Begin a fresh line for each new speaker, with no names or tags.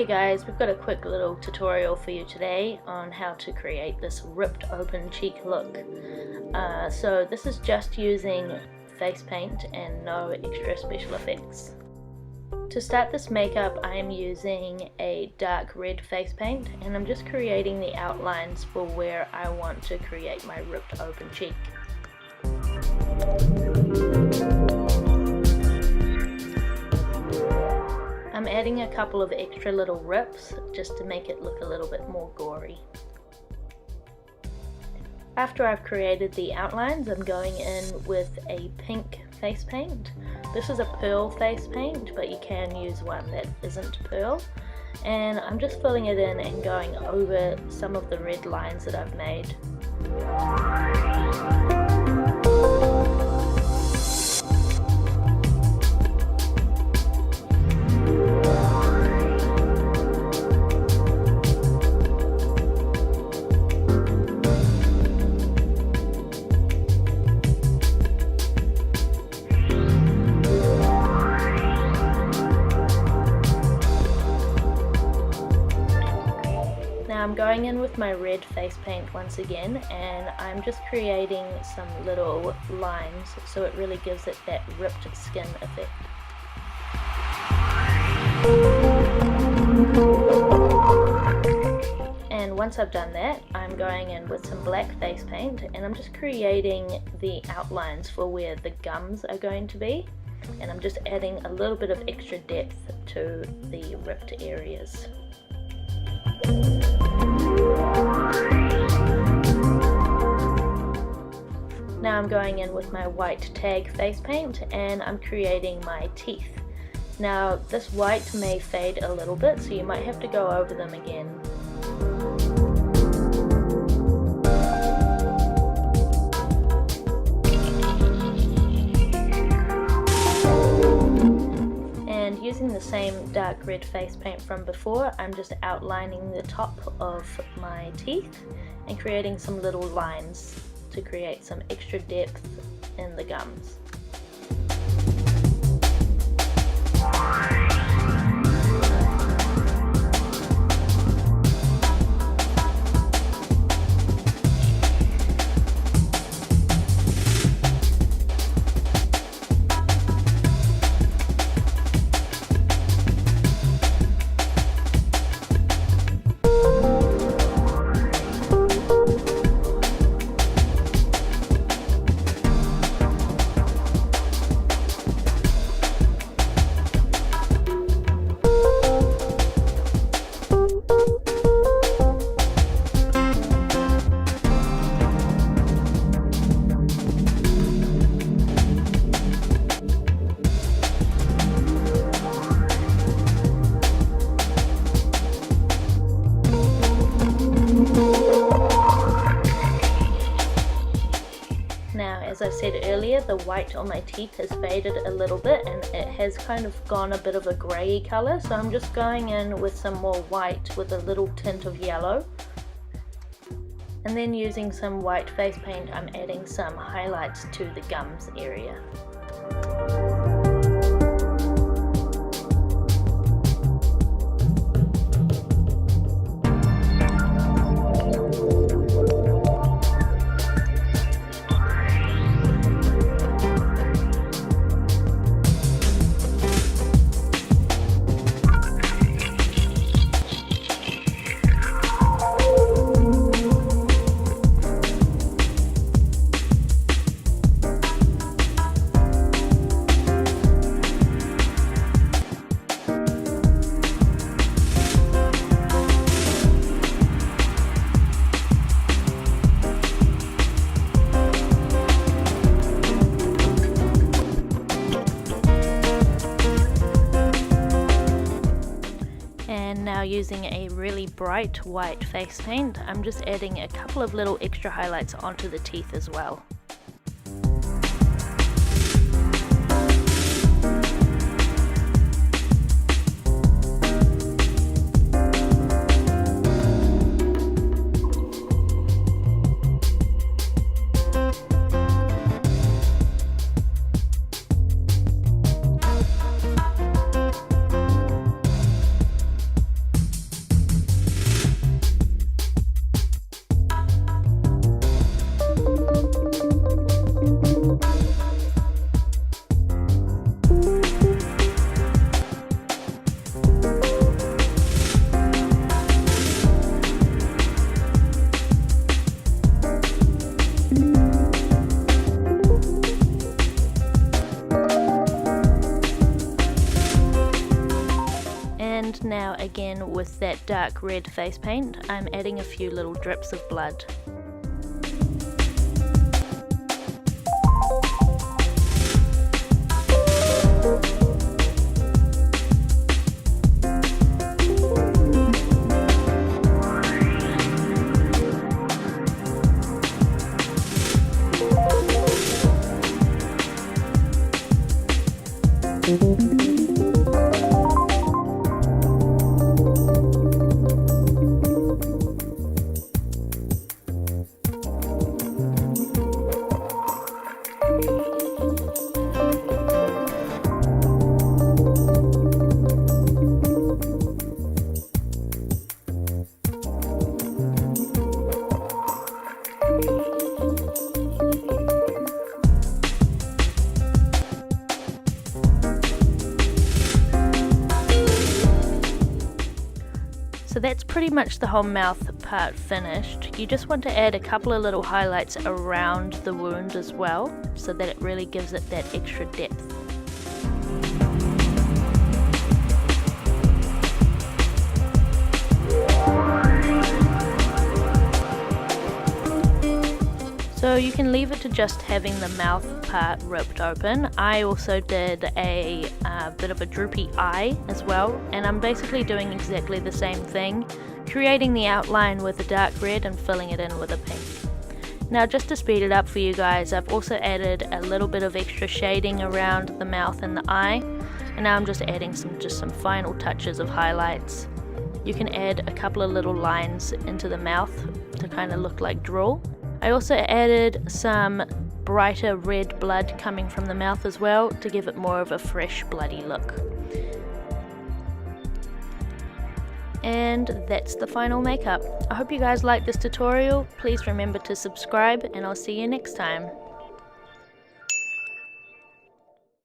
Hey guys, we've got a quick little tutorial for you today on how to create this ripped open cheek look. So this is just using face paint and no extra special effects. To start this makeup, I'm using a dark red face paint and I'm just creating the outlines for where I want to create my ripped open cheek. I'm adding a couple of extra little rips just to make it look a little bit more gory. After I've created the outlines, I'm going in with a pink face paint. This is a pearl face paint, but you can use one that isn't pearl. And I'm just filling it in and going over some of the red lines that I've made. Now I'm going in with my red face paint once again, and I'm just creating some little lines so it really gives it that ripped skin effect. And once I've done that, I'm going in with some black face paint and I'm just creating the outlines for where the gums are going to be, and I'm just adding a little bit of extra depth to the ripped areas. Now I'm going in with my white tag face paint and I'm creating my teeth. Now this white may fade a little bit, so you might have to go over them again. And using the same dark red face paint from before, I'm just outlining the top of my teeth and creating some little lines to create some extra depth in the gums. As I said earlier, the white on my teeth has faded a little bit and it has kind of gone a bit of a grey colour, so I'm just going in with some more white with a little tint of yellow. And then using some white face paint, I'm adding some highlights to the gums area. Now using a really bright white face paint, I'm just adding a couple of little extra highlights onto the teeth as well. again with that dark red face paint, I'm adding a few little drips of blood. So that's pretty much the whole mouth part finished. You just want to add a couple of little highlights around the wound as well, so that it really gives it that extra depth. So you can leave it to just having the mouth part ripped open. I also did a bit of a droopy eye as well, and I'm basically doing exactly the same thing, creating the outline with a dark red and filling it in with a pink. Now just to speed it up for you guys, I've also added a little bit of extra shading around the mouth and the eye, and now I'm just adding some final touches of highlights. You can add a couple of little lines into the mouth to kind of look like drool. I also added some brighter red blood coming from the mouth as well to give it more of a fresh bloody look. And that's the final makeup. I hope you guys liked this tutorial. Please remember to subscribe and I'll see you next time.